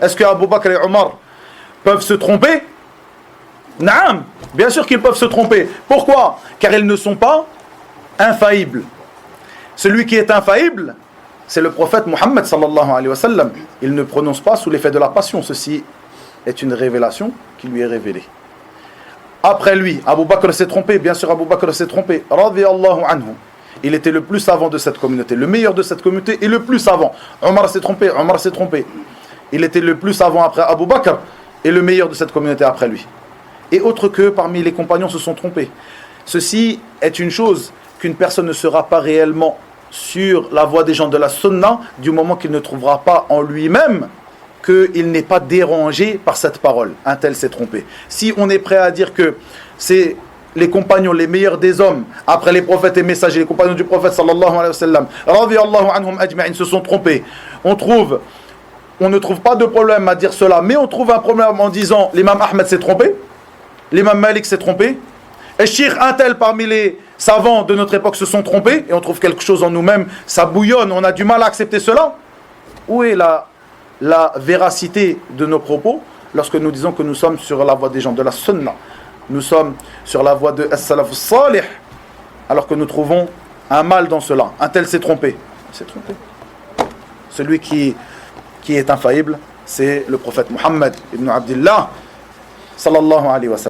Est-ce que Abu Bakr et Omar peuvent se tromper? Naam, bien sûr qu'ils peuvent se tromper. Pourquoi? Car ils ne sont pas infaillibles. Celui qui est infaillible, c'est le prophète Mohammed sallallahu alayhi wa sallam. Il ne prononce pas sous l'effet de la passion. Ceci est une révélation qui lui est révélée. Après lui, Abu Bakr s'est trompé. Bien sûr, Abu Bakr s'est trompé. Radiyallahu anhu. Il était le plus savant de cette communauté, le meilleur de cette communauté et le plus savant. Omar s'est trompé, Omar s'est trompé. Il était le plus savant après Abu Bakr et le meilleur de cette communauté après lui. Et autre que parmi les compagnons se sont trompés. Ceci est une chose qu'une personne ne sera pas réellement sur la voie des gens de la sunna du moment qu'il ne trouvera pas en lui-même qu'il n'est pas dérangé par cette parole. Un tel s'est trompé. Si on est prêt à dire que c'est les compagnons les meilleurs des hommes après les prophètes et messagers, les compagnons du prophète sallallahu alayhi wa sallam, radiyallahu anhum ajma'in, se sont trompés, on ne trouve pas de problème à dire cela, mais on trouve un problème en disant l'imam Ahmed s'est trompé, l'imam Malik s'est trompé, et Cheikh un tel parmi les savants de notre époque se sont trompés, et on trouve quelque chose en nous-mêmes, ça bouillonne, on a du mal à accepter cela. Où est la véracité de nos propos lorsque nous disons que nous sommes sur la voie des gens de la sunna, nous sommes sur la voie de as-salaf as-salih, alors que nous trouvons un mal dans cela? Un tel s'est trompé. Il s'est trompé. Celui qui est infaillible, c'est le prophète Muhammad ibn Abdillah sallallahu alayhi wa sallam.